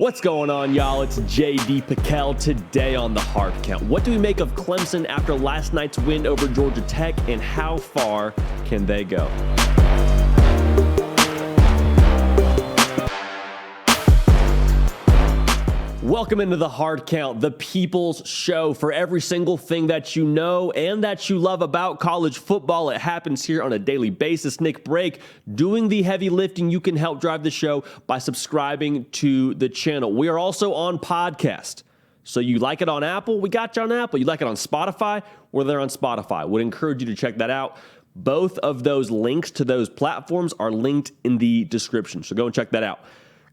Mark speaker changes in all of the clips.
Speaker 1: What's going on, y'all? It's JD Piquel today on the Hard Count. What do we make of Clemson after last night's win over Georgia Tech, and how far can they go? Welcome into the Hard Count, the people's show for every single thing that you know and that you love about college football. It happens here on a daily basis. Nick Brake doing the heavy lifting. You can help drive the show by subscribing to the channel. We are also on podcast. So you like it on Apple? We got you on Apple. You like it on Spotify? We're there on Spotify. Would encourage you to check that out. Both of those links to those platforms are linked in the description. So go and check that out.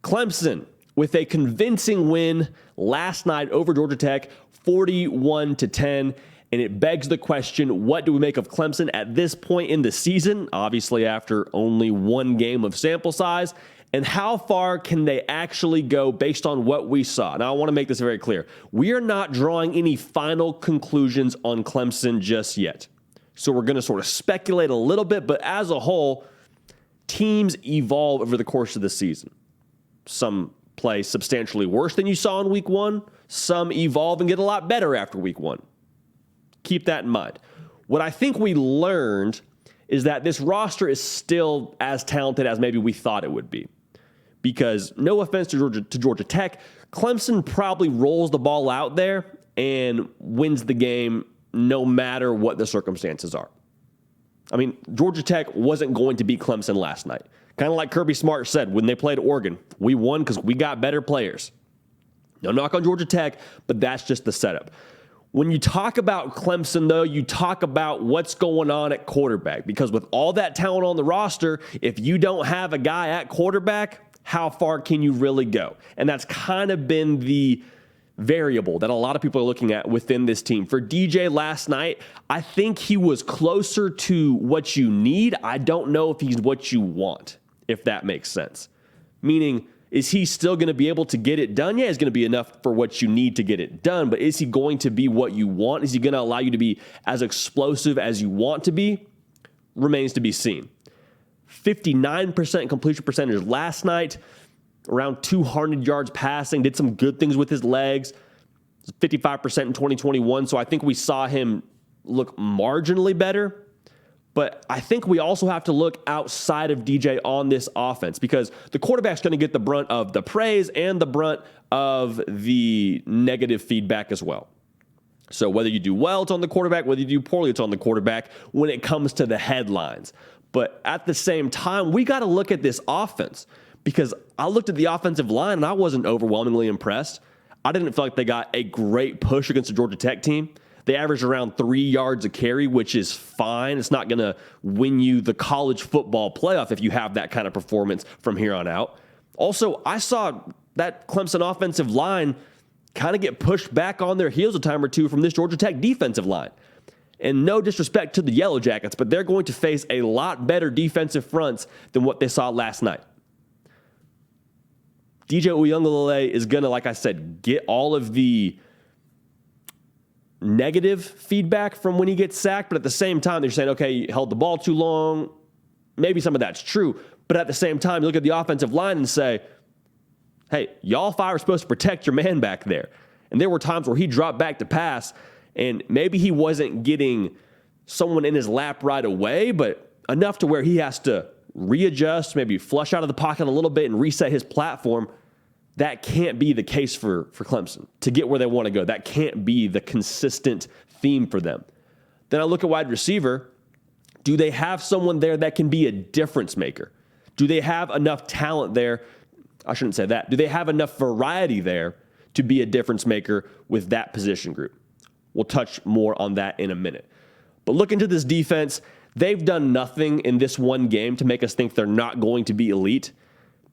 Speaker 1: Clemson with a convincing win last night over Georgia Tech, 41-10. And it begs the question, what do we make of Clemson at this point in the season? Obviously, after only one game of sample size. And how far can they actually go based on what we saw? Now, I want to make this very clear. We are not drawing any final conclusions on Clemson just yet. So we're going to sort of speculate a little bit, but as a whole, teams evolve over the course of the season. Some play substantially worse than you saw in week one. Some evolve and get a lot better after week one. Keep that in mind. What I think we learned is that this roster is still as talented as maybe we thought it would be. Because no offense to Georgia Tech, Clemson probably rolls the ball out there and wins the game no matter what the circumstances are. I mean, Georgia Tech wasn't going to beat Clemson last night. Kind of like Kirby Smart said when they played Oregon, we won because we got better players. No knock on Georgia Tech, but that's just the setup. When you talk about Clemson, though, you talk about what's going on at quarterback. Because with all that talent on the roster, if you don't have a guy at quarterback, how far can you really go? And that's kind of been the variable that a lot of people are looking at within this team. For DJ last night, I think he was closer to what you need. I don't know if he's what you want, if that makes sense. Meaning, is he still going to be able to get it done? Yeah, he's going to be enough for what you need to get it done, but is he going to be what you want? Is he going to allow you to be as explosive as you want to be? Remains to be seen. 59% completion percentage last night, around 200 yards passing, did some good things with his legs, 55% in 2021, so I think we saw him look marginally better. But I think we also have to look outside of DJ on this offense because the quarterback's going to get the brunt of the praise and the brunt of the negative feedback as well. So whether you do well, it's on the quarterback. Whether you do poorly, it's on the quarterback when it comes to the headlines. But at the same time, we got to look at this offense because I looked at the offensive line and I wasn't overwhelmingly impressed. I didn't feel like they got a great push against the Georgia Tech team. They averaged around 3 yards a carry, which is fine. It's not going to win you the college football playoff if you have that kind of performance from here on out. Also, I saw that Clemson offensive line kind of get pushed back on their heels a time or two from this Georgia Tech defensive line. And no disrespect to the Yellow Jackets, but they're going to face a lot better defensive fronts than what they saw last night. DJ Uiagalelei is going to, like I said, get all of the negative feedback from when he gets sacked, but at the same time, they're saying, okay, you held the ball too long. Maybe some of that's true, but at the same time, you look at the offensive line and say, hey, y'all five are supposed to protect your man back there. And there were times where he dropped back to pass, and maybe he wasn't getting someone in his lap right away, but enough to where he has to readjust, maybe flush out of the pocket a little bit and reset his platform. That can't be the case for Clemson to get where they want to go. That can't be the consistent theme for them. Then I look at wide receiver. Do they have someone there that can be a difference maker? Do they have enough talent there? I shouldn't say that. Do they have enough variety there to be a difference maker with that position group? We'll touch more on that in a minute. But look into this defense. They've done nothing in this one game to make us think they're not going to be elite.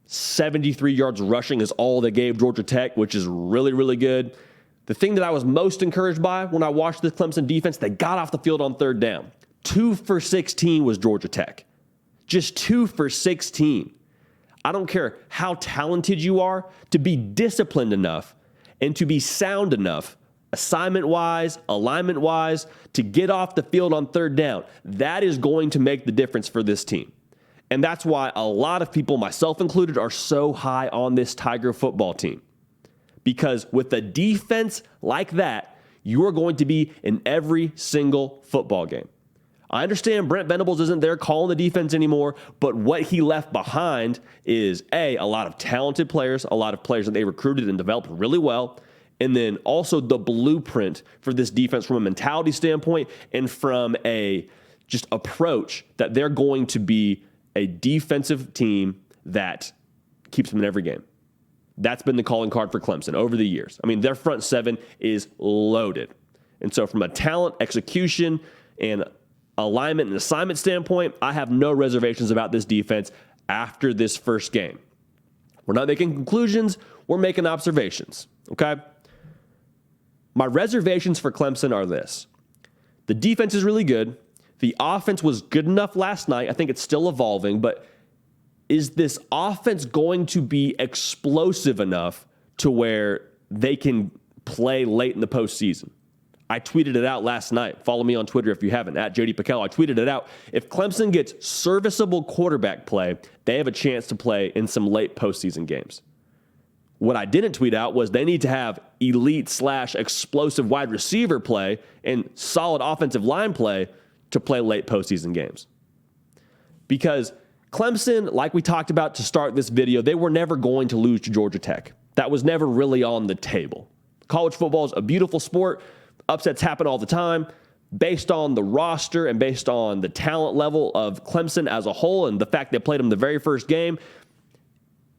Speaker 1: 73 yards rushing is all they gave Georgia Tech, which is really, really good. The thing that I was most encouraged by when I watched the Clemson defense, they got off the field on third down. 2 for 16 was Georgia Tech. Just 2 for 16. I don't care how talented you are to be disciplined enough and to be sound enough, assignment-wise, alignment-wise, to get off the field on third down. That is going to make the difference for this team. And that's why a lot of people, myself included, are so high on this Tiger football team. because with a defense like that, you are going to be in every single football game. I understand Brent Venables isn't there calling the defense anymore, but what he left behind is a lot of talented players, a lot of players that they recruited and developed really well, and then also the blueprint for this defense from a mentality standpoint and from a just approach that they're going to be a defensive team that keeps them in every game. That's been the calling card for Clemson over the years. I mean, their front seven is loaded. And so from a talent, execution, and alignment and assignment standpoint, I have no reservations about this defense after this first game. We're not making conclusions. We're making observations, okay? My reservations for Clemson are this. The defense is really good. The offense was good enough last night. I think it's still evolving, but is this offense going to be explosive enough to where they can play late in the postseason? I tweeted it out last night. Follow me on Twitter if you haven't, at JD Pickell. I tweeted it out. If Clemson gets serviceable quarterback play, they have a chance to play in some late postseason games. What I didn't tweet out was they need to have elite/explosive wide receiver play and solid offensive line play to play late postseason games. Because Clemson, like we talked about to start this video, they were never going to lose to Georgia Tech. That was never really on the table. College football is a beautiful sport. Upsets happen all the time. Based on the roster and based on the talent level of Clemson as a whole and the fact they played them the very first game,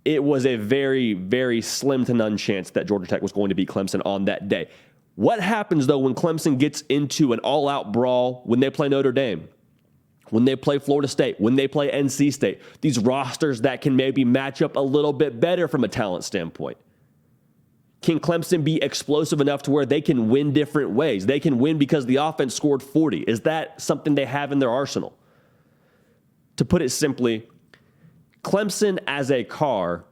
Speaker 1: it was a very, very slim to none chance that Georgia Tech was going to beat Clemson on that day. What happens, though, when Clemson gets into an all-out brawl when they play Notre Dame, when they play Florida State, when they play NC State, these rosters that can maybe match up a little bit better from a talent standpoint? Can Clemson be explosive enough to where they can win different ways? They can win because the offense scored 40. Is that something they have in their arsenal? To put it simply, Clemson as a car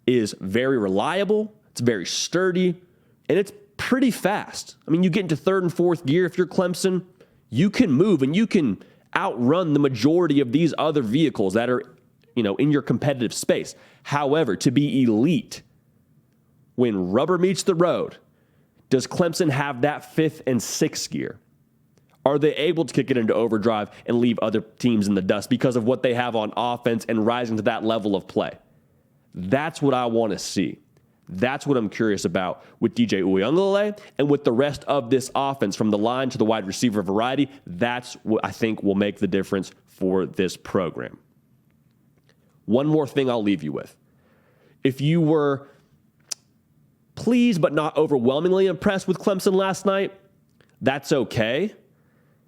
Speaker 1: is very reliable, it's very sturdy, and it's pretty fast. I mean, you get into third and fourth gear if you're Clemson, you can move and you can outrun the majority of these other vehicles that are, in your competitive space. However, to be elite, when rubber meets the road, does Clemson have that fifth and sixth gear? Are they able to kick it into overdrive and leave other teams in the dust because of what they have on offense and rising to that level of play? That's what I want to see. That's what I'm curious about with DJ Uiagalelei and with the rest of this offense from the line to the wide receiver variety. That's what I think will make the difference for this program. One more thing I'll leave you with. If you were pleased but not overwhelmingly impressed with Clemson last night, that's okay,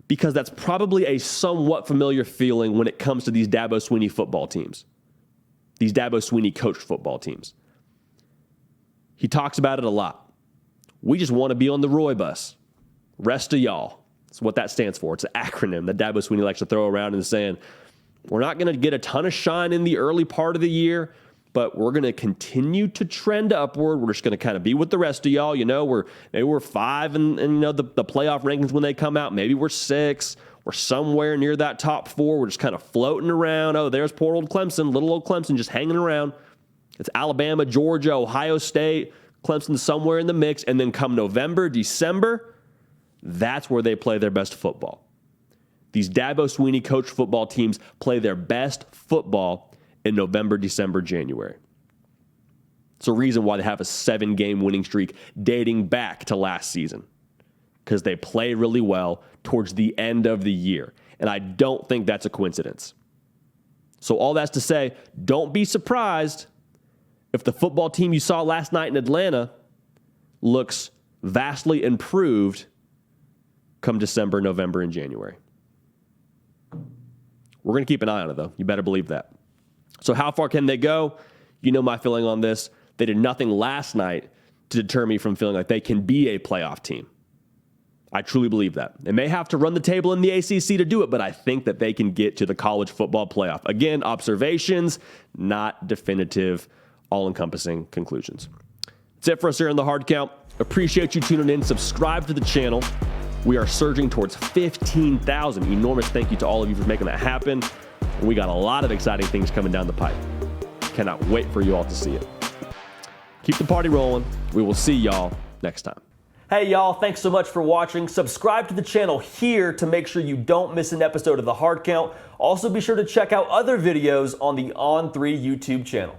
Speaker 1: because that's probably a somewhat familiar feeling when it comes to these Dabo Swinney football teams, these Dabo Swinney coached football teams. He talks about it a lot. We just want to be on the Roy bus. Rest of y'all. That's what that stands for. It's an acronym that Dabo Swinney likes to throw around and saying, we're not going to get a ton of shine in the early part of the year, but we're going to continue to trend upward. We're just going to kind of be with the rest of y'all. We're 5 and the playoff rankings when they come out. Maybe we're 6. We're somewhere near that top 4. We're just kind of floating around. Oh, there's poor old Clemson, little old Clemson just hanging around. It's Alabama, Georgia, Ohio State, Clemson somewhere in the mix. And then come November, December, that's where they play their best football. These Dabo Swinney coached football teams play their best football in November, December, January. It's a reason why they have a 7-game winning streak dating back to last season, because they play really well towards the end of the year. And I don't think that's a coincidence. So all that's to say, don't be surprised if the football team you saw last night in Atlanta looks vastly improved come December, November, and January. We're going to keep an eye on it, though. You better believe that. So how far can they go? You know my feeling on this. They did nothing last night to deter me from feeling like they can be a playoff team. I truly believe that. They may have to run the table in the ACC to do it, but I think that they can get to the college football playoff. Again, observations, not definitive, all-encompassing conclusions. That's it for us here on The Hard Count. Appreciate you tuning in. Subscribe to the channel. We are surging towards 15,000. Enormous thank you to all of you for making that happen. We got a lot of exciting things coming down the pipe. Cannot wait for you all to see it. Keep the party rolling. We will see y'all next time. Hey y'all, thanks so much for watching. Subscribe to the channel here to make sure you don't miss an episode of The Hard Count. Also be sure to check out other videos on the On3 YouTube channel.